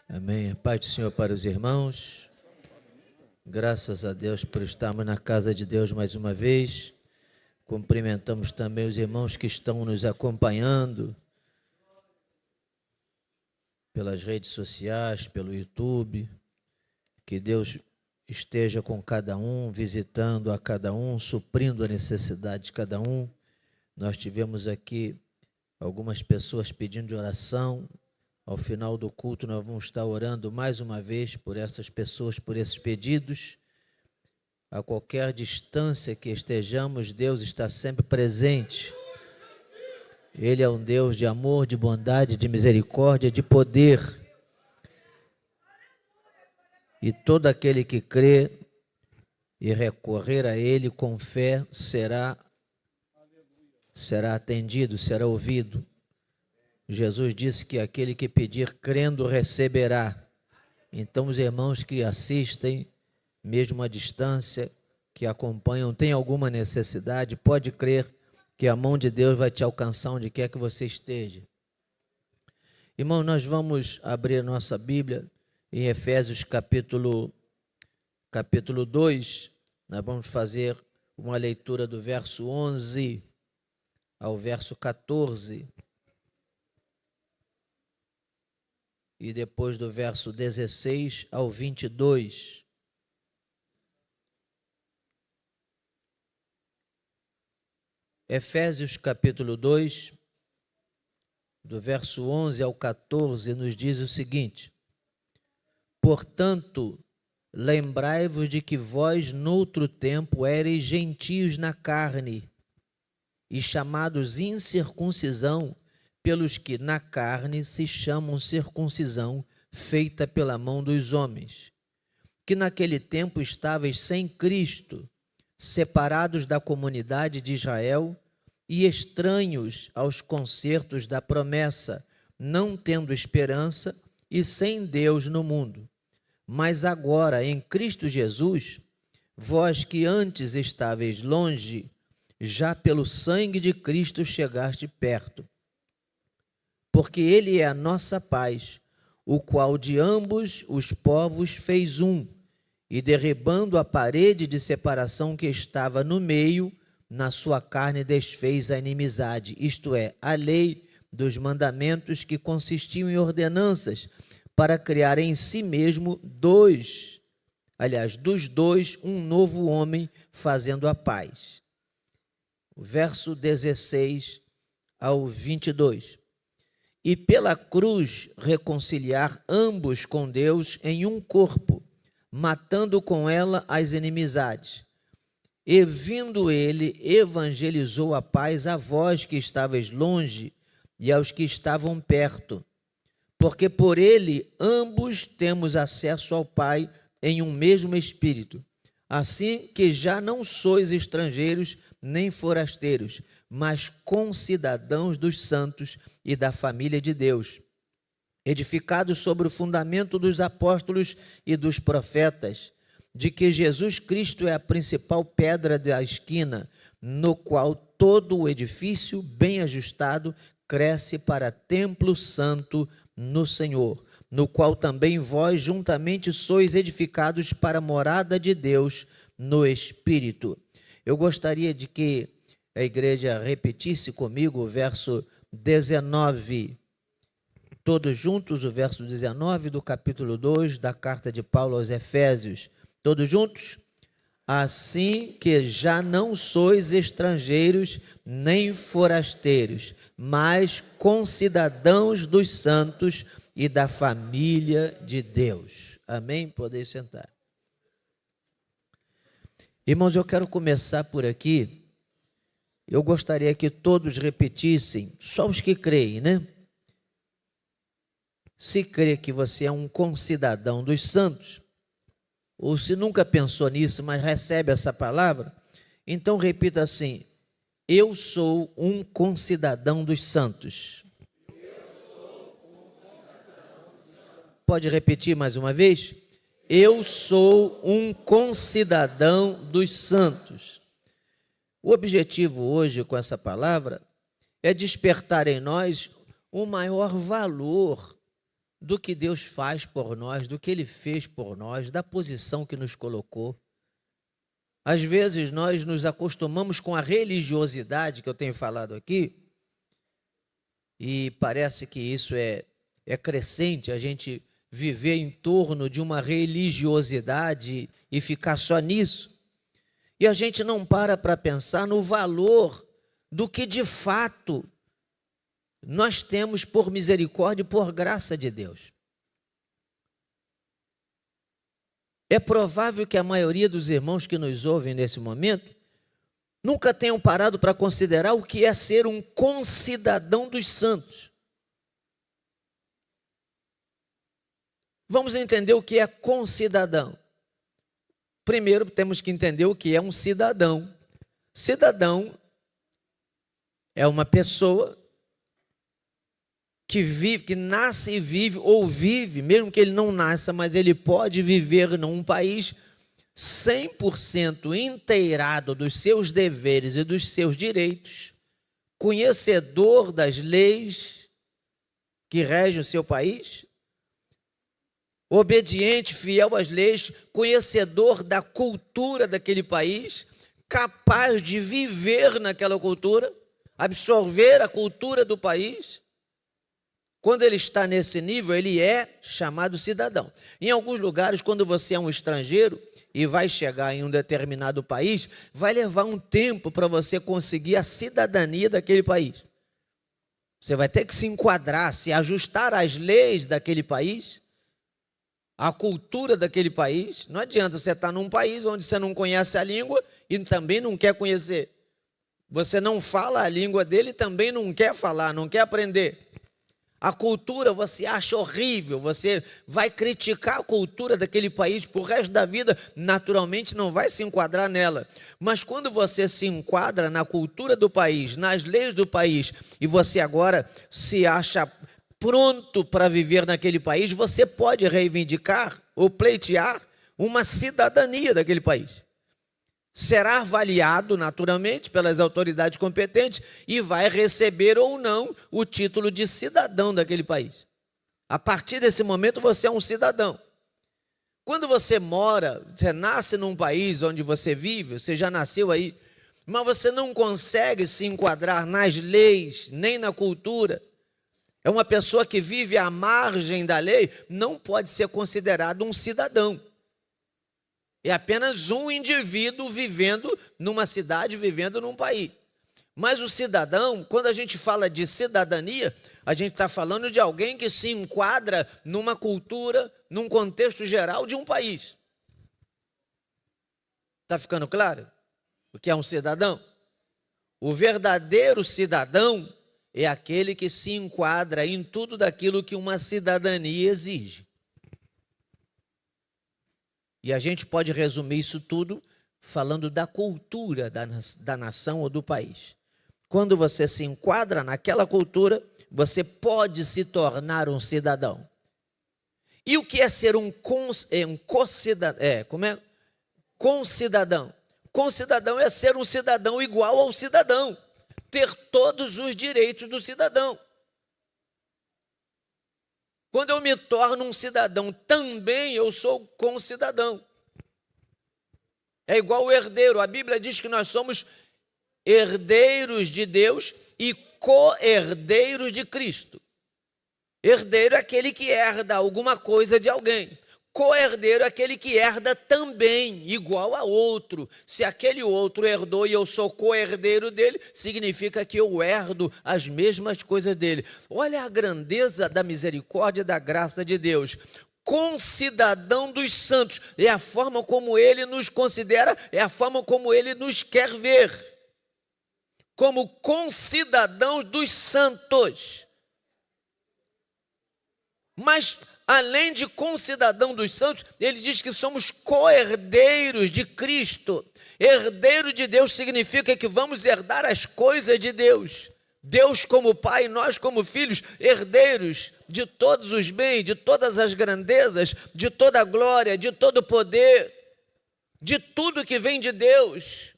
Amém. A paz do Senhor para os irmãos. Graças a Deus por estarmos na casa de Deus mais uma vez. Cumprimentamos também os irmãos que estão nos acompanhando pelas redes sociais, pelo YouTube. Que Deus esteja com cada um, visitando a cada um, suprindo a necessidade de cada um. Nós tivemos aqui algumas pessoas pedindo de oração. Ao final do culto, nós vamos estar orando mais uma vez por essas pessoas, por esses pedidos. A qualquer distância que estejamos, Deus está sempre presente. Ele é um Deus de amor, de bondade, de misericórdia, de poder. E todo aquele que crê e recorrer a Ele com fé será atendido, será ouvido. Jesus disse que aquele que pedir crendo receberá. Então os irmãos que assistem, mesmo à distância, que acompanham, tem alguma necessidade, pode crer que a mão de Deus vai te alcançar onde quer que você esteja. Irmão, nós vamos abrir a nossa Bíblia em Efésios capítulo 2. Nós vamos fazer uma leitura do verso 11 ao verso 14. E depois do verso 16 ao 22. Efésios capítulo 2, do verso 11 ao 14, nos diz o seguinte: Portanto, lembrai-vos de que vós, noutro tempo, éreis gentios na carne, e chamados incircuncisão, pelos que na carne se chamam circuncisão, feita pela mão dos homens, que naquele tempo estáveis sem Cristo, separados da comunidade de Israel e estranhos aos concertos da promessa, não tendo esperança e sem Deus no mundo. Mas agora, em Cristo Jesus, vós que antes estáveis longe, já pelo sangue de Cristo chegaste perto. Porque Ele é a nossa paz, o qual de ambos os povos fez um, e derribando a parede de separação que estava no meio, na sua carne desfez a inimizade, isto é, a lei dos mandamentos que consistiam em ordenanças, para criar em si mesmo dos dois, um novo homem, fazendo a paz. Verso 16 ao 22. E pela cruz reconciliar ambos com Deus em um corpo, matando com ela as inimizades. E vindo ele, evangelizou a paz a vós que estavais longe e aos que estavam perto, porque por ele ambos temos acesso ao Pai em um mesmo Espírito. Assim que já não sois estrangeiros nem forasteiros, mas concidadãos dos santos e da família de Deus, edificados sobre o fundamento dos apóstolos e dos profetas, de que Jesus Cristo é a principal pedra da esquina, no qual todo o edifício, bem ajustado, cresce para templo santo no Senhor, no qual também vós juntamente sois edificados para a morada de Deus no Espírito. Eu gostaria de que a igreja repetisse comigo o verso 19, todos juntos, o verso 19 do capítulo 2 da carta de Paulo aos Efésios. Todos juntos? Assim que já não sois estrangeiros nem forasteiros, mas concidadãos dos santos e da família de Deus. Amém? Podeis sentar. Irmãos, eu quero começar por aqui. Eu gostaria que todos repetissem, só os que creem, né? Se crê que você é um concidadão dos santos, ou se nunca pensou nisso, mas recebe essa palavra, então repita assim: eu sou um concidadão dos santos. Pode repetir mais uma vez? Eu sou um concidadão dos santos. O objetivo hoje com essa palavra é despertar em nós o maior valor do que Deus faz por nós, do que Ele fez por nós, da posição que nos colocou. Às vezes nós nos acostumamos com a religiosidade que eu tenho falado aqui, e parece que isso é crescente, a gente viver em torno de uma religiosidade e ficar só nisso. E a gente não para pensar no valor do que de fato nós temos por misericórdia e por graça de Deus. É provável que a maioria dos irmãos que nos ouvem nesse momento nunca tenham parado para considerar o que é ser um concidadão dos santos. Vamos entender o que é concidadão. Primeiro temos que entender o que é um cidadão. Cidadão é uma pessoa que vive, que nasce e vive, ou vive, mesmo que ele não nasça, mas ele pode viver num país 100% inteirado dos seus deveres e dos seus direitos, conhecedor das leis que regem o seu país, obediente, fiel às leis, conhecedor da cultura daquele país, capaz de viver naquela cultura, absorver a cultura do país. Quando ele está nesse nível, ele é chamado cidadão. Em alguns lugares, quando você é um estrangeiro e vai chegar em um determinado país, vai levar um tempo para você conseguir a cidadania daquele país. Você vai ter que se enquadrar, se ajustar às leis daquele país, à cultura daquele país. Não adianta você estar num país onde você não conhece a língua e também não quer conhecer. Você não fala a língua dele e também não quer falar, não quer aprender. A cultura você acha horrível, você vai criticar a cultura daquele país por resto da vida, naturalmente não vai se enquadrar nela. Mas quando você se enquadra na cultura do país, nas leis do país, e você agora se acha pronto para viver naquele país, você pode reivindicar ou pleitear uma cidadania daquele país. Será avaliado naturalmente pelas autoridades competentes e vai receber ou não o título de cidadão daquele país. A partir desse momento você é um cidadão. Quando você mora, você nasce num país onde você vive, você já nasceu aí, mas você não consegue se enquadrar nas leis, nem na cultura. É uma pessoa que vive à margem da lei, não pode ser considerado um cidadão. É apenas um indivíduo vivendo numa cidade, vivendo num país. Mas o cidadão, quando a gente fala de cidadania, a gente está falando de alguém que se enquadra numa cultura, num contexto geral de um país. Está ficando claro o que é um cidadão? O verdadeiro cidadão é aquele que se enquadra em tudo daquilo que uma cidadania exige. E a gente pode resumir isso tudo falando da cultura da nação ou do país. Quando você se enquadra naquela cultura, você pode se tornar um cidadão. E o que é ser um concidadão? Concidadão é ser um cidadão igual ao cidadão, ter todos os direitos do cidadão. Quando eu me torno um cidadão, também eu sou concidadão. É igual o herdeiro. A Bíblia diz que nós somos herdeiros de Deus e co-herdeiros de Cristo. Herdeiro é aquele que herda alguma coisa de alguém. Co-herdeiro é aquele que herda também, igual a outro. Se aquele outro herdou e eu sou co-herdeiro dele, significa que eu herdo as mesmas coisas dele. Olha a grandeza da misericórdia e da graça de Deus. Concidadão dos santos, é a forma como ele nos considera, é a forma como ele nos quer ver. Como concidadãos dos santos. Mas além de concidadão dos santos, ele diz que somos co-herdeiros de Cristo. Herdeiro de Deus significa que vamos herdar as coisas de Deus. Deus como Pai, nós como filhos, herdeiros de todos os bens, de todas as grandezas, de toda a glória, de todo o poder, de tudo que vem de Deus.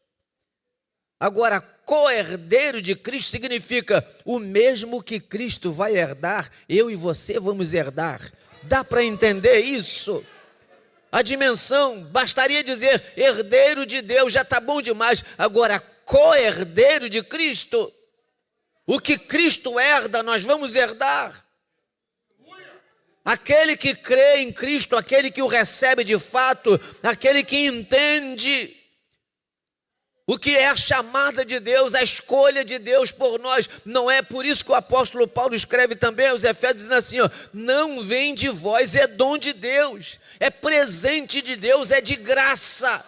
Agora, co-herdeiro de Cristo significa o mesmo que Cristo vai herdar, eu e você vamos herdar. Dá para entender isso? A dimensão, bastaria dizer herdeiro de Deus, já está bom demais. Agora, co-herdeiro de Cristo, o que Cristo herda, nós vamos herdar. Aquele que crê em Cristo, aquele que o recebe de fato, aquele que entende o que é a chamada de Deus, a escolha de Deus por nós. Não é por isso que o apóstolo Paulo escreve também aos Efésios, dizendo assim, ó, não vem de vós, é dom de Deus, é presente de Deus, é de graça.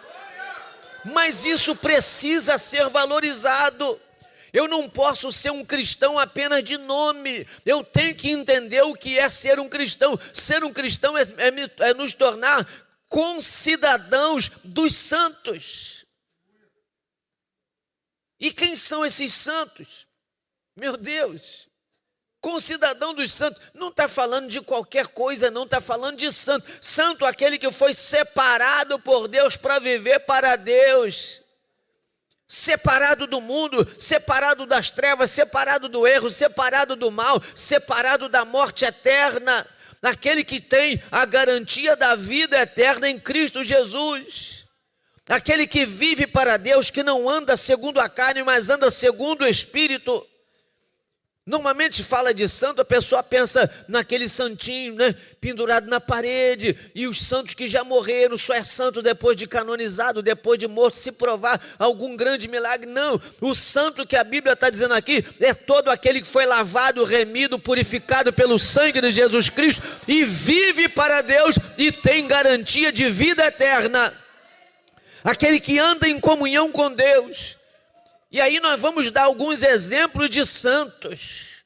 Mas isso precisa ser valorizado. Eu não posso ser um cristão apenas de nome. Eu tenho que entender o que é ser um cristão. Ser um cristão é nos tornar concidadãos dos santos. E quem são esses santos? Meu Deus, concidadão dos santos, não está falando de qualquer coisa, não está falando de santo. Santo, aquele que foi separado por Deus para viver para Deus. Separado do mundo, separado das trevas, separado do erro, separado do mal, separado da morte eterna. Aquele que tem a garantia da vida eterna em Cristo Jesus. Aquele que vive para Deus, que não anda segundo a carne, mas anda segundo o Espírito. Normalmente fala de santo, a pessoa pensa naquele santinho, né, pendurado na parede, e os santos que já morreram, só é santo depois de canonizado, depois de morto, se provar algum grande milagre. Não, o santo que a Bíblia está dizendo aqui, é todo aquele que foi lavado, remido, purificado pelo sangue de Jesus Cristo, e vive para Deus, e tem garantia de vida eterna. Aquele que anda em comunhão com Deus. E aí nós vamos dar alguns exemplos de santos,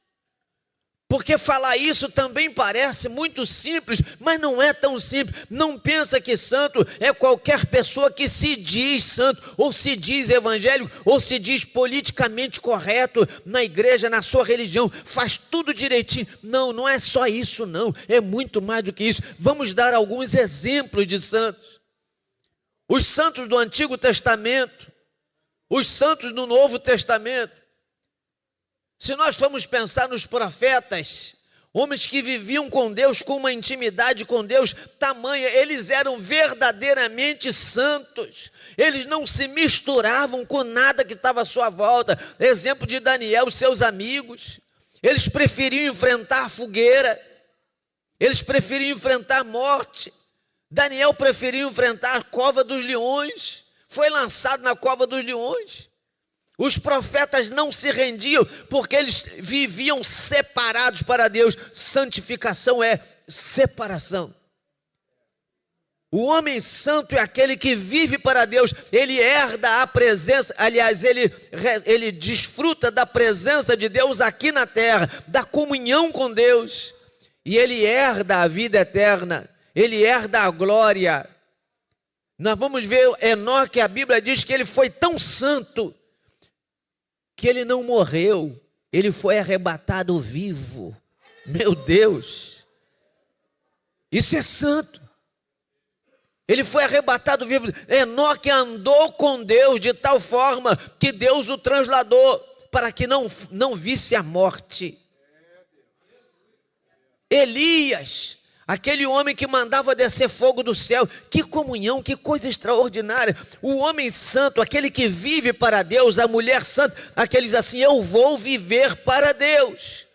porque falar isso também parece muito simples, mas não é tão simples. Não pensa que santo é qualquer pessoa que se diz santo, ou se diz evangélico, ou se diz politicamente correto na igreja, na sua religião, faz tudo direitinho. Não, não é só isso não, é muito mais do que isso. Vamos dar alguns exemplos de santos. Os santos do Antigo Testamento, os santos do Novo Testamento. Se nós formos pensar nos profetas, homens que viviam com Deus, com uma intimidade com Deus tamanha, eles eram verdadeiramente santos. Eles não se misturavam com nada que estava à sua volta. Exemplo de Daniel, os seus amigos. Eles preferiam enfrentar a fogueira. Eles preferiam enfrentar a morte. Daniel preferiu enfrentar a cova dos leões. Foi lançado na cova dos leões. Os profetas não se rendiam, porque eles viviam separados para Deus. Santificação é separação. O homem santo é aquele que vive para Deus. Ele herda a presença, aliás, ele desfruta da presença de Deus aqui na terra, da comunhão com Deus. E ele herda a vida eterna. Ele herda a glória. Nós vamos ver Enoque, a Bíblia diz que ele foi tão santo que ele não morreu, ele foi arrebatado vivo. Meu Deus, isso é santo. Ele foi arrebatado vivo. Enoque andou com Deus de tal forma que Deus o trasladou para que não visse a morte. Elias, aquele homem que mandava descer fogo do céu, que comunhão, que coisa extraordinária. O homem santo, aquele que vive para Deus, a mulher santa, aqueles assim, eu vou viver para Deus.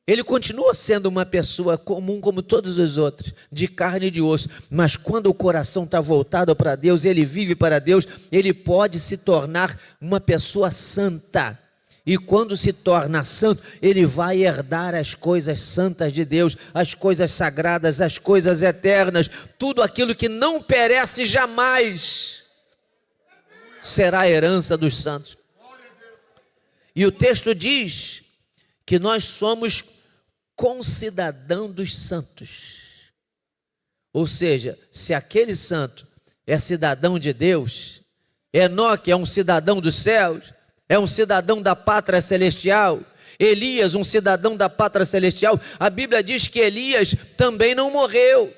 Ele continua sendo uma pessoa comum como todos os outros, de carne e de osso, mas quando o coração está voltado para Deus, ele vive para Deus, ele pode se tornar uma pessoa santa. E quando se torna santo, ele vai herdar as coisas santas de Deus, as coisas sagradas, as coisas eternas, tudo aquilo que não perece jamais, será a herança dos santos. E o texto diz que nós somos concidadão dos santos. Ou seja, se aquele santo é cidadão de Deus, Enoque é um cidadão dos céus, é um cidadão da pátria celestial, Elias, um cidadão da pátria celestial. A Bíblia diz que Elias também não morreu.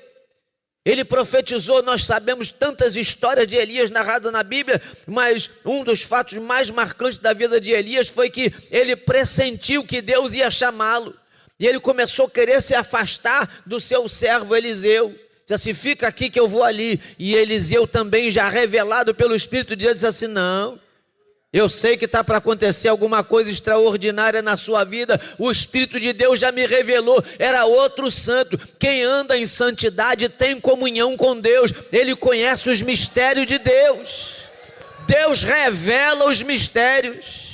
Ele profetizou, nós sabemos tantas histórias de Elias narradas na Bíblia, mas um dos fatos mais marcantes da vida de Elias foi que ele pressentiu que Deus ia chamá-lo. E ele começou a querer se afastar do seu servo Eliseu. Disse assim, fica aqui que eu vou ali. E Eliseu também, já revelado pelo Espírito de Deus, disse assim, não, eu sei que está para acontecer alguma coisa extraordinária na sua vida. O Espírito de Deus já me revelou, era outro santo. Quem anda em santidade tem comunhão com Deus. Ele conhece os mistérios de Deus. Deus revela os mistérios.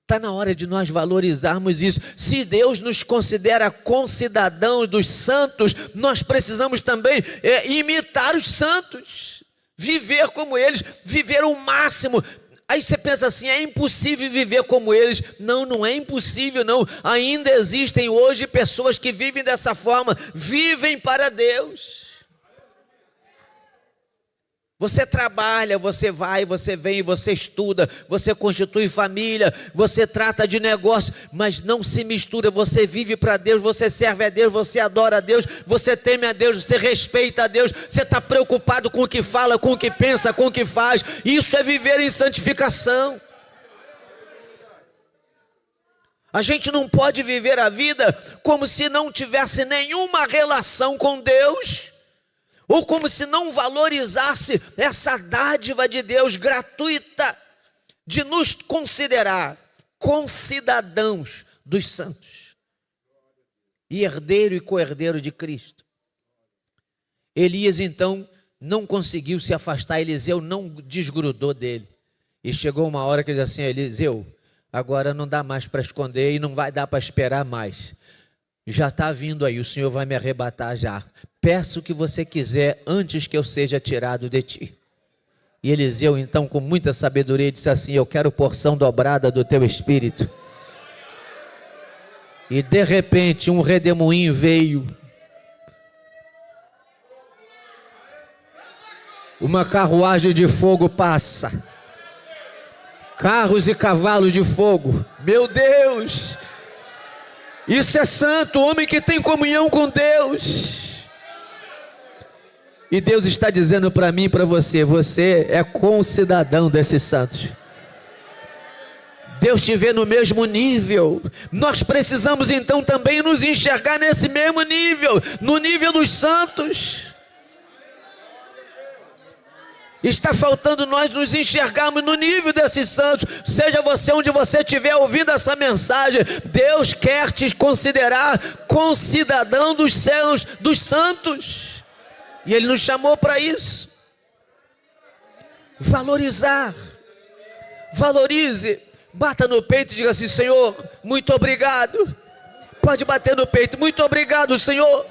Está na hora de nós valorizarmos isso. Se Deus nos considera concidadãos dos santos, nós precisamos também imitar os santos. Viver como eles, viver o máximo. Aí você pensa assim, é impossível viver como eles. Não, não é impossível não. Ainda existem hoje pessoas que vivem dessa forma, vivem para Deus. Você trabalha, você vai, você vem, você estuda, você constitui família, você trata de negócio, mas não se mistura, você vive para Deus, você serve a Deus, você adora a Deus, você teme a Deus, você respeita a Deus, você está preocupado com o que fala, com o que pensa, com o que faz. Isso é viver em santificação. A gente não pode viver a vida como se não tivesse nenhuma relação com Deus, ou como se não valorizasse essa dádiva de Deus gratuita de nos considerar concidadãos dos santos e herdeiro e co-herdeiro de Cristo. Elias então não conseguiu se afastar, Eliseu não desgrudou dele. E chegou uma hora que ele disse assim, Eliseu, agora não dá mais para esconder e não vai dar para esperar mais. Já está vindo aí, o Senhor vai me arrebatar já. Peça o que você quiser antes que eu seja tirado de ti. E Eliseu então com muita sabedoria disse assim, eu quero porção dobrada do teu espírito. E de repente um redemoinho veio. Uma carruagem de fogo passa. Carros e cavalos de fogo. Meu Deus! Isso é santo, homem que tem comunhão com Deus. E Deus está dizendo para mim e para você, você é concidadão desses santos. Deus te vê no mesmo nível. Nós precisamos então também nos enxergar nesse mesmo nível, no nível dos santos. Está faltando nós nos enxergarmos no nível desses santos. Seja você onde você estiver ouvindo essa mensagem, Deus quer te considerar concidadão dos céus, dos santos. E Ele nos chamou para isso. Valorizar. Valorize. Bata no peito e diga assim, Senhor, muito obrigado. Pode bater no peito, muito obrigado, Senhor,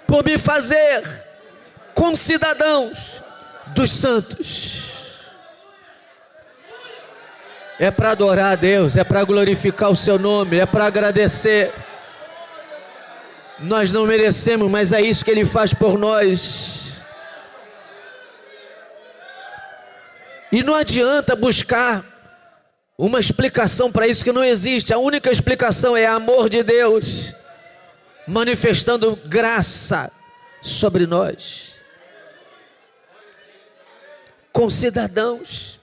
por me fazer concidadãos dos santos. É para adorar a Deus, é para glorificar o seu nome, é para agradecer. Nós não merecemos, mas é isso que Ele faz por nós. E não adianta buscar uma explicação para isso que não existe. A única explicação é amor de Deus manifestando graça sobre nós. Concidadãos,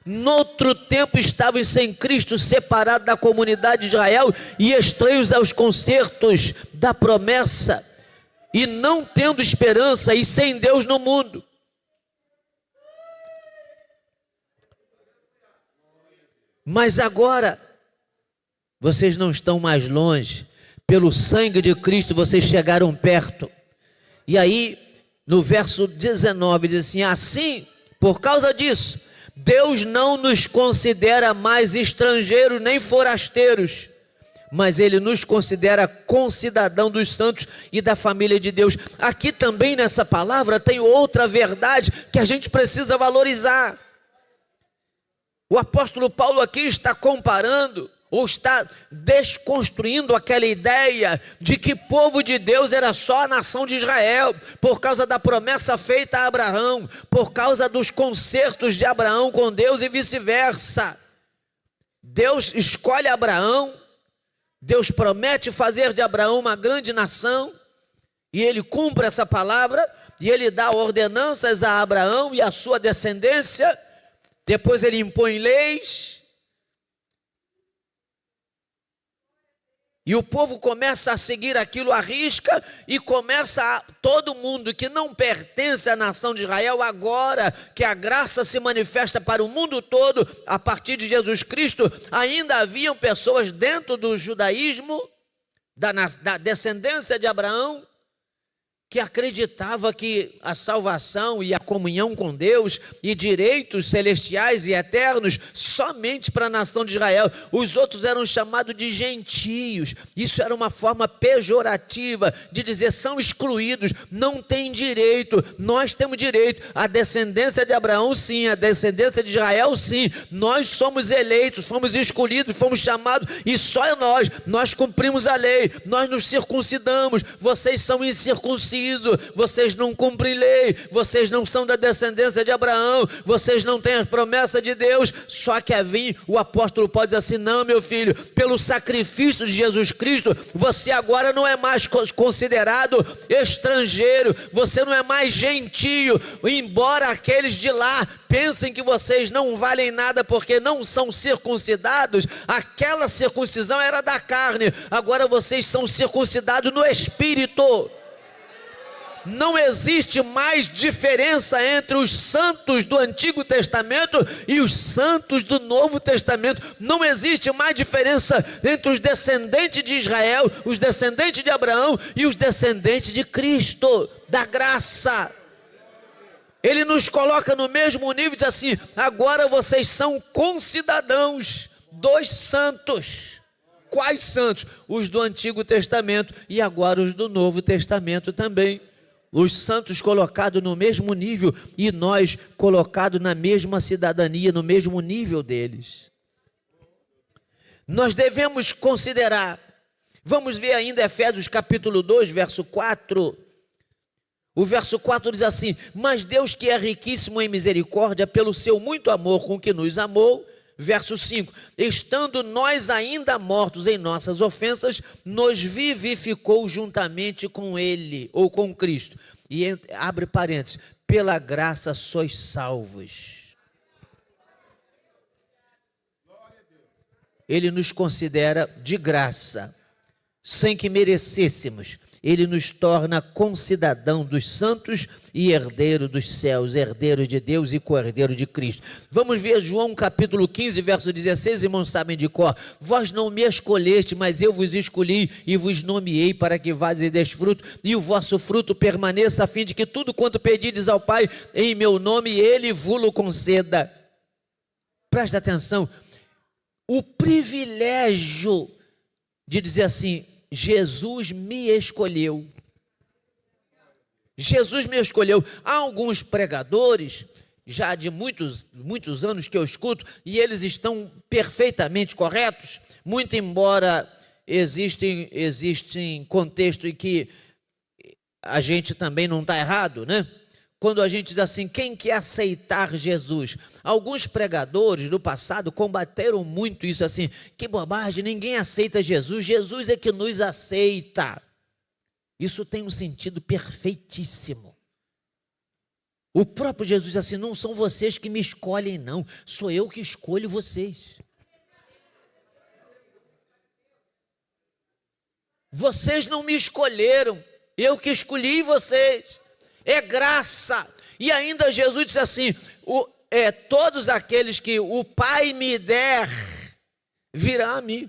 noutro tempo estavam sem Cristo, separados da comunidade de Israel e estranhos aos concertos da promessa, e não tendo esperança e sem Deus no mundo. Mas agora, vocês não estão mais longe, pelo sangue de Cristo vocês chegaram perto. E aí, no verso 19 diz assim, assim, por causa disso, Deus não nos considera mais estrangeiros nem forasteiros, mas Ele nos considera concidadão dos santos e da família de Deus. Aqui também nessa palavra tem outra verdade que a gente precisa valorizar. O apóstolo Paulo aqui está comparando, ou está desconstruindo aquela ideia de que povo de Deus era só a nação de Israel, por causa da promessa feita a Abraão, por causa dos concertos de Abraão com Deus e vice-versa. Deus escolhe Abraão, Deus promete fazer de Abraão uma grande nação, e ele cumpre essa palavra, e ele dá ordenanças a Abraão e a sua descendência, depois ele impõe leis, e o povo começa a seguir aquilo à risca, e todo mundo que não pertence à nação de Israel, agora que a graça se manifesta para o mundo todo, a partir de Jesus Cristo, ainda haviam pessoas dentro do judaísmo, da descendência de Abraão, que acreditava que a salvação e a comunhão com Deus e direitos celestiais e eternos somente para a nação de Israel. Os outros eram chamados de gentios. Isso era uma forma pejorativa de dizer são excluídos, não têm direito. Nós temos direito. A descendência de Abraão, sim. A descendência de Israel, sim. Nós somos eleitos, fomos escolhidos, fomos chamados, e só é nós cumprimos a lei, nós nos circuncidamos. Vocês são incircuncisos, vocês não cumprem lei, vocês não são da descendência de Abraão, vocês não têm as promessas de Deus. Só que o apóstolo pode dizer assim: não, meu filho, pelo sacrifício de Jesus Cristo, você agora não é mais considerado estrangeiro, você não é mais gentio, embora aqueles de lá pensem que vocês não valem nada porque não são circuncidados. Aquela circuncisão era da carne, agora vocês são circuncidados no Espírito. Não existe mais diferença entre os santos do Antigo Testamento e os santos do Novo Testamento. Não existe mais diferença entre os descendentes de Israel, os descendentes de Abraão e os descendentes de Cristo, da graça. Ele nos coloca no mesmo nível e diz assim: agora vocês são concidadãos dos santos. Quais santos? Os do Antigo Testamento e agora os do Novo Testamento também. Os santos colocados no mesmo nível e nós colocados na mesma cidadania, no mesmo nível deles. Nós devemos considerar, vamos ver ainda Efésios capítulo 2, verso 4. O verso 4 diz assim: mas Deus, que é riquíssimo em misericórdia, pelo seu muito amor com que nos amou. Verso 5, estando nós ainda mortos em nossas ofensas, nos vivificou juntamente com ele, ou com Cristo. E abre parênteses, pela graça sois salvos. Ele nos considera de graça, sem que merecêssemos. Ele nos torna concidadão dos santos e herdeiro dos céus, herdeiro de Deus e co-herdeiro de Cristo. Vamos ver João capítulo 15, verso 16, irmãos sabem de cor. Vós não me escolheste, mas eu vos escolhi e vos nomeei para que vades e deis fruto, e o vosso fruto permaneça, a fim de que tudo quanto pedides ao Pai em meu nome, Ele vos-lo conceda. Presta atenção, o privilégio de dizer assim: Jesus me escolheu. Jesus me escolheu. Há alguns pregadores, já de muitos anos que eu escuto, e eles estão perfeitamente corretos, muito embora existem contextos em que a gente também não está errado, né? Quando a gente diz assim, quem quer aceitar Jesus? Alguns pregadores do passado combateram muito isso assim, que bobagem, ninguém aceita Jesus, Jesus é que nos aceita. Isso tem um sentido perfeitíssimo. O próprio Jesus diz assim, não são vocês que me escolhem não, sou eu que escolho vocês. Vocês não me escolheram, eu que escolhi vocês. É graça. E ainda Jesus disse assim, todos aqueles que o Pai me der, virá a mim.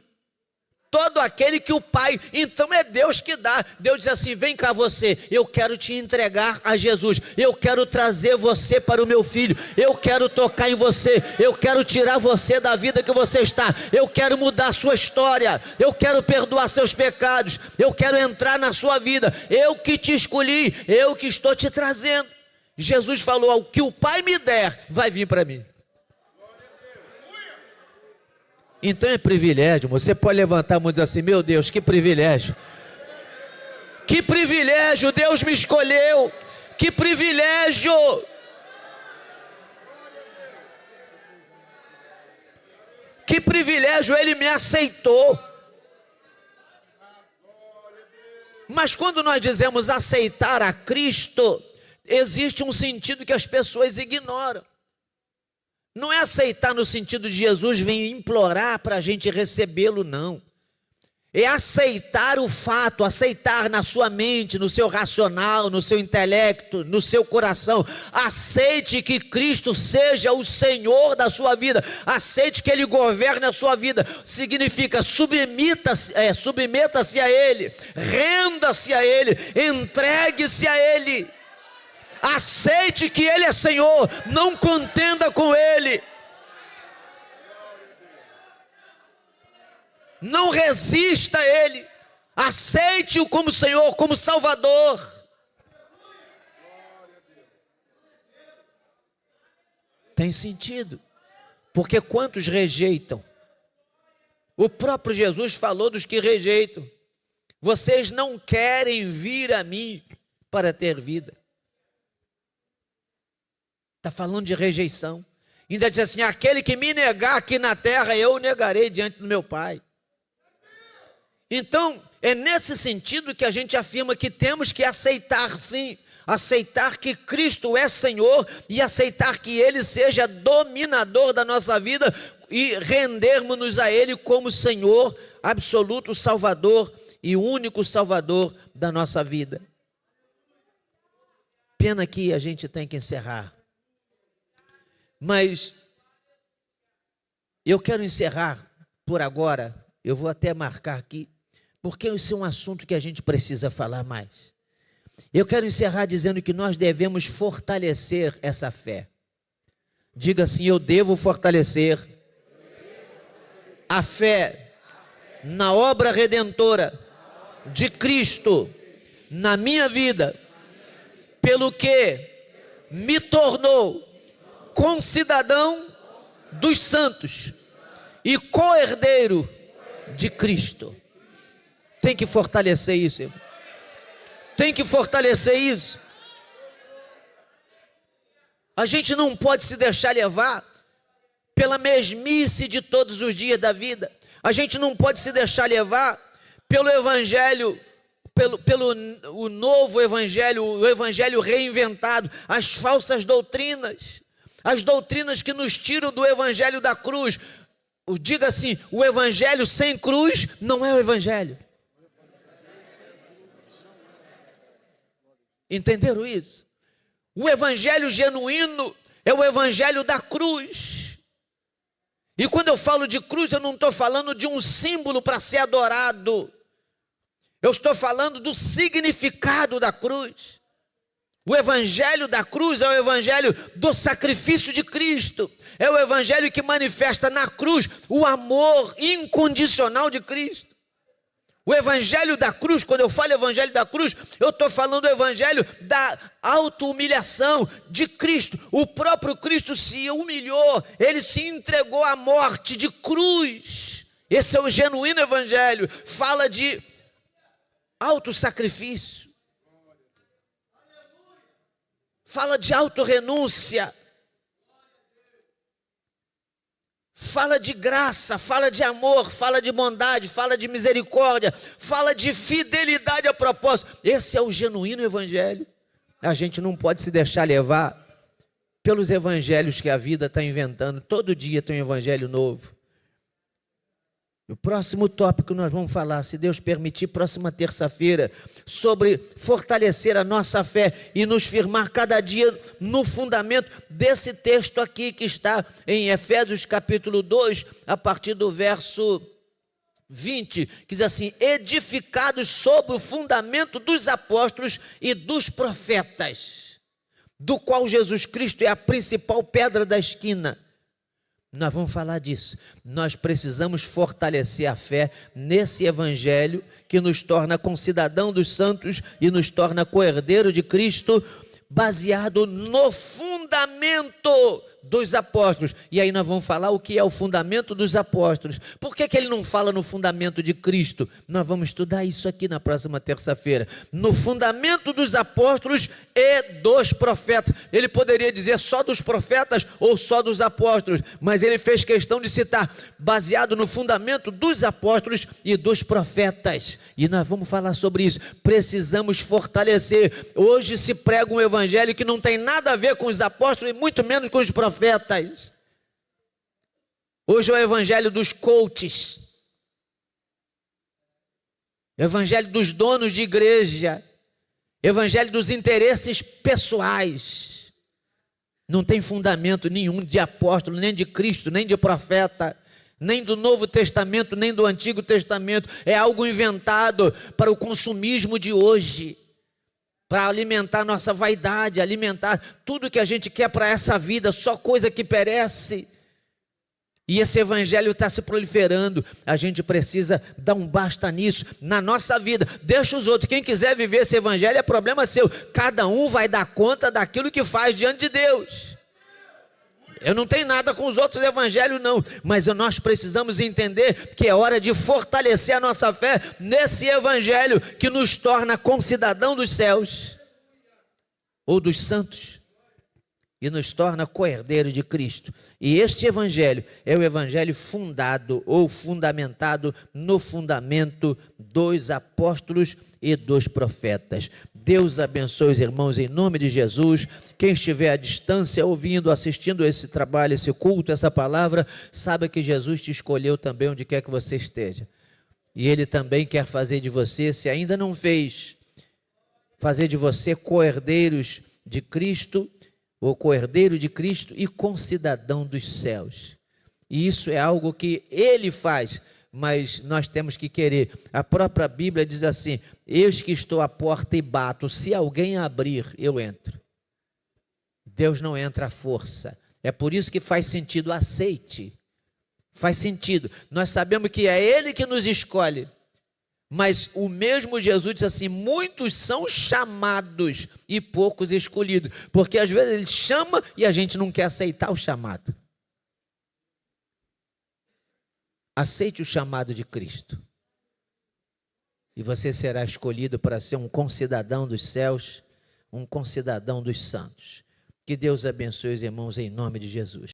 Todo aquele que o Pai, então é Deus que dá. Deus diz assim, vem cá você, eu quero te entregar a Jesus, eu quero trazer você para o meu filho, eu quero tocar em você, eu quero tirar você da vida que você está, eu quero mudar a sua história, eu quero perdoar seus pecados, eu quero entrar na sua vida, eu que te escolhi, eu que estou te trazendo. Jesus falou, o que o Pai me der, vai vir para mim. Então é privilégio, você pode levantar a mão e dizer assim, meu Deus, que privilégio. Que privilégio, Deus me escolheu. Que privilégio. Que privilégio, Ele me aceitou. Mas quando nós dizemos aceitar a Cristo, existe um sentido que as pessoas ignoram. Não é aceitar no sentido de Jesus vem implorar para a gente recebê-lo, não. É aceitar o fato, aceitar na sua mente, no seu racional, no seu intelecto, no seu coração. Aceite que Cristo seja o Senhor da sua vida. Aceite que Ele governe a sua vida. Significa submeta-se a Ele, renda-se a Ele, entregue-se a Ele. Aceite que Ele é Senhor, não contenda com Ele. Não resista a Ele, aceite-o como Senhor, como Salvador. Tem sentido, porque quantos rejeitam? O próprio Jesus falou dos que rejeitam. Vocês não querem vir a mim para ter vida. Está falando de rejeição. Ainda diz assim, aquele que me negar aqui na terra, eu o negarei diante do meu Pai. Então, é nesse sentido que a gente afirma que temos que aceitar sim, aceitar que Cristo é Senhor e aceitar que Ele seja dominador da nossa vida e rendermos-nos a Ele como Senhor, absoluto Salvador e único Salvador da nossa vida. Pena que a gente tem que encerrar. Mas eu quero encerrar por agora, eu vou até marcar aqui, porque esse é um assunto que a gente precisa falar mais. Eu quero encerrar dizendo que nós devemos fortalecer essa fé. Diga assim, eu devo fortalecer a fé na obra redentora de Cristo na minha vida, pelo que me tornou concidadão dos santos e co-herdeiro de Cristo. Tem que fortalecer isso, irmão. Tem que fortalecer isso. A gente não pode se deixar levar pela mesmice de todos os dias da vida. A gente não pode se deixar levar pelo evangelho, pelo novo evangelho, o evangelho reinventado, as falsas doutrinas, as doutrinas que nos tiram do evangelho da cruz. Diga assim, o evangelho sem cruz não é o evangelho. Entenderam isso? O evangelho genuíno é o evangelho da cruz. E quando eu falo de cruz, eu não estou falando de um símbolo para ser adorado. Eu estou falando do significado da cruz. O evangelho da cruz é o evangelho do sacrifício de Cristo. É o evangelho que manifesta na cruz o amor incondicional de Cristo. O evangelho da cruz, quando eu falo evangelho da cruz, eu estou falando do evangelho da auto-humilhação de Cristo. O próprio Cristo se humilhou, Ele se entregou à morte de cruz. Esse é o genuíno evangelho, fala de auto-sacrifício, fala de auto-renúncia, fala de graça, fala de amor, fala de bondade, fala de misericórdia, fala de fidelidade a propósito. Esse é o genuíno evangelho. A gente não pode se deixar levar pelos evangelhos que a vida está inventando. Todo dia tem um evangelho novo. O próximo tópico nós vamos falar, se Deus permitir, próxima terça-feira, sobre fortalecer a nossa fé e nos firmar cada dia no fundamento desse texto aqui que está em Efésios capítulo 2, a partir do verso 20, que diz assim, edificados sobre o fundamento dos apóstolos e dos profetas, do qual Jesus Cristo é a principal pedra da esquina. Nós vamos falar disso. Nós precisamos fortalecer a fé nesse evangelho que nos torna concidadão dos santos e nos torna co-herdeiro de Cristo, baseado no fundamento dos apóstolos. E aí nós vamos falar o que é o fundamento dos apóstolos. Por que ele não fala no fundamento de Cristo? Nós vamos estudar isso aqui na próxima terça-feira. No fundamento dos apóstolos e dos profetas. Ele poderia dizer só dos profetas ou só dos apóstolos, mas ele fez questão de citar baseado no fundamento dos apóstolos e dos profetas. E nós vamos falar sobre isso. Precisamos fortalecer. Hoje se prega um evangelho que não tem nada a ver com os apóstolos e muito menos com os profetas. Hoje é o evangelho dos coaches, evangelho dos donos de igreja, evangelho dos interesses pessoais. Não tem fundamento nenhum de apóstolo, nem de Cristo, nem de profeta, nem do Novo Testamento, nem do Antigo Testamento. É algo inventado para o consumismo de hoje, para alimentar nossa vaidade, alimentar tudo que a gente quer para essa vida, só coisa que perece. E esse evangelho está se proliferando. A gente precisa dar um basta nisso na nossa vida. Deixa os outros, quem quiser viver esse evangelho é problema seu. Cada um vai dar conta daquilo que faz diante de Deus. Eu não tenho nada com os outros evangelhos não, mas nós precisamos entender que é hora de fortalecer a nossa fé nesse evangelho que nos torna concidadão dos céus ou dos santos e nos torna co-herdeiro de Cristo. E este evangelho é o evangelho fundado ou fundamentado no fundamento dos apóstolos e dos profetas. Deus abençoe os irmãos em nome de Jesus. Quem estiver à distância, ouvindo, assistindo esse trabalho, esse culto, essa palavra, saiba que Jesus te escolheu também onde quer que você esteja. E Ele também quer fazer de você, se ainda não fez, fazer de você co-herdeiros de Cristo, ou co-herdeiro de Cristo e concidadão dos céus. E isso é algo que Ele faz, mas nós temos que querer. A própria Bíblia diz assim: eis que estou à porta e bato, se alguém abrir, eu entro. Deus não entra à força. É por isso que faz sentido, aceite. Faz sentido. Nós sabemos que é Ele que nos escolhe. Mas o mesmo Jesus disse assim: muitos são chamados e poucos escolhidos. Porque às vezes Ele chama e a gente não quer aceitar o chamado. Aceite o chamado de Cristo. E você será escolhido para ser um concidadão dos céus, um concidadão dos santos. Que Deus abençoe os irmãos em nome de Jesus.